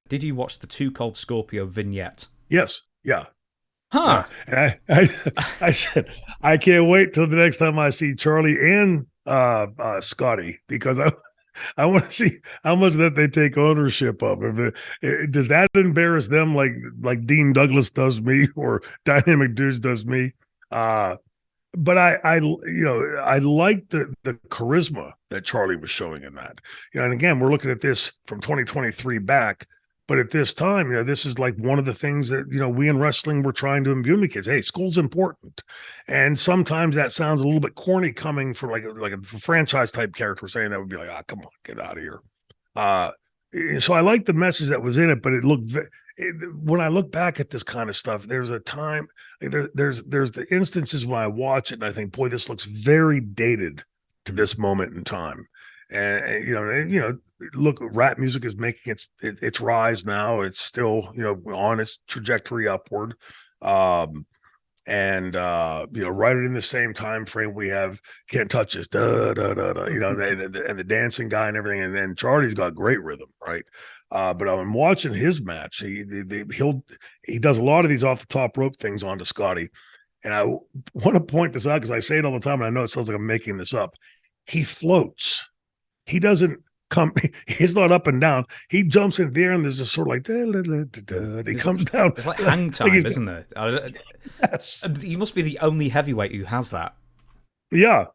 Did you watch the Too Cold Scorpio vignette? Yes. Yeah. Huh. And I said, I can't wait till the next time I see Charlie and Scotty, because I want to see how much that they take ownership of. Does that embarrass them like Dean Douglas does me, or Dynamic Dudes does me? But I like the charisma that Charlie was showing in that. And again, we're looking at this from 2023 back. But at this time, this is like one of the things that, we in wrestling were trying to imbue the kids. Hey, school's important. And sometimes that sounds a little bit corny coming from like a franchise type character saying that. Would be like, come on, get out of here. So I like the message that was in it, but when I look back at this kind of stuff, there's a time, there's the instances when I watch it and I think, boy, this looks very dated to this moment in time. And look, rap music is making its rise now. It's still, on its trajectory upward. Right in the same time frame, we have Can't Touch This, da, da, da, da, and the dancing guy and everything. And then Charlie's got great rhythm, right? But I'm watching his match. He does a lot of these off the top rope things onto Scotty. And I want to point this out because I say it all the time, and I know it sounds like I'm making this up. He floats. He doesn't come, he's not up and down. He jumps in the air and there's just sort of like, he comes down. It's like hang time, isn't it? Yes. You must be the only heavyweight who has that. Yeah.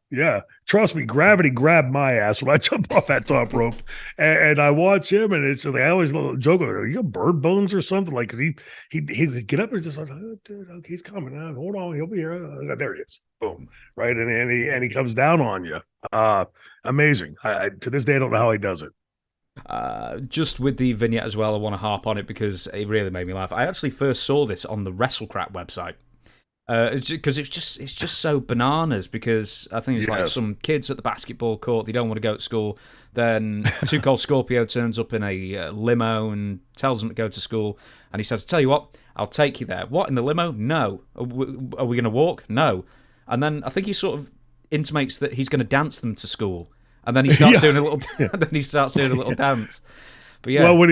Trust me, gravity grabbed my ass when I jump off that top rope. And I watch him, and it's like, I always joke, are you bird bones or something? Like, cause he could get up and just like, oh, dude, okay, he's coming. Hold on, he'll be here. There he is. Boom. Right. And he comes down on you. Amazing. I to this day, I don't know how he does it. Just with the vignette as well, I want to harp on it because it really made me laugh. I actually first saw this on the WrestleCrap website. Because it's just so bananas, because I think it's like some kids at the basketball court, they don't want to go to school, then Too Cold Scorpio turns up in a limo and tells them to go to school, and he says, tell you what, I'll take you there. What, in the limo? No. Are we going to walk? No. And then I think he sort of intimates that he's going to dance them to school, and then he starts doing a little dance. But yeah, well, when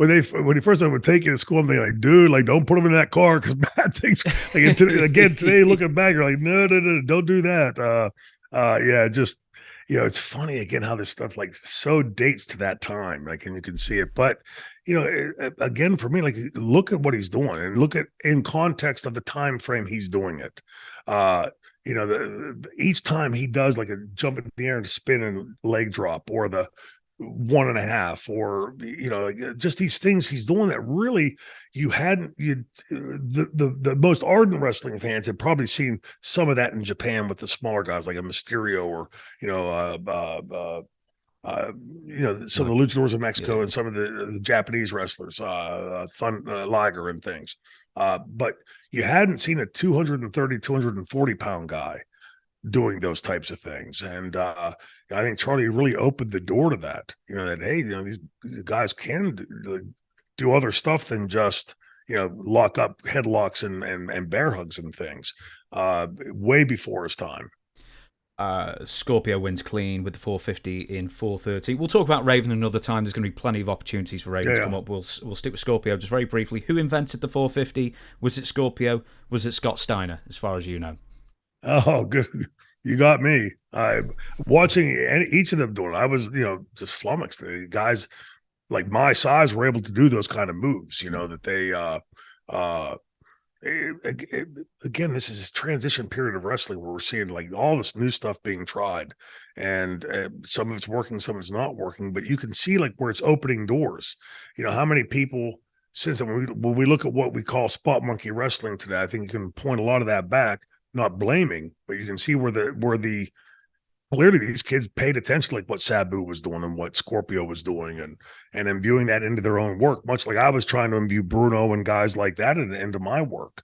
he first would take you to school, I'm thinking like, dude, like, don't put him in that car because bad things. Like, today looking back, you're like, no, don't do that. Just it's funny again how this stuff like so dates to that time, like, and you can see it. But again, for me, like, look at what he's doing and look at in context of the time frame he's doing it. Each time he does like a jump in the air and spin and leg drop, or the 1.5, or just these things he's doing that really the most ardent wrestling fans had probably seen some of that in Japan with the smaller guys like a Mysterio, or some of the luchadors in Mexico, and some of the Japanese wrestlers, Liger and things, but you hadn't seen a 230 240 pound guy doing those types of things. And I think Charlie really opened the door to that, that, hey, these guys can do other stuff than just, lock up headlocks and bear hugs and things, way before his time. Scorpio wins clean with the 450 in 4:30. We'll talk about Raven another time. There's going to be plenty of opportunities for Raven to come up. We'll stick with Scorpio just very briefly. Who invented the 450? Was it Scorpio? Was it Scott Steiner, as far as you know? Oh, good. You got me. Watching each of them doing it, I was, just flummoxed. The guys like my size were able to do those kind of moves, that they, again, this is this transition period of wrestling where we're seeing like all this new stuff being tried, and some of it's working, some of it's not working, but you can see like where it's opening doors. How many people, since when we look at what we call spot monkey wrestling today, I think you can point a lot of that back. Not blaming, but you can see where clearly these kids paid attention to like what Sabu was doing and what Scorpio was doing, and imbuing that into their own work, much like I was trying to imbue Bruno and guys like that into my work.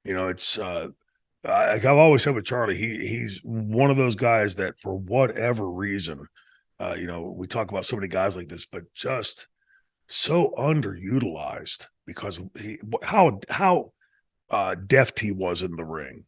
It's I've always said with Charlie, he's one of those guys that for whatever reason, we talk about so many guys like this, but just so underutilized because how deft he was in the ring.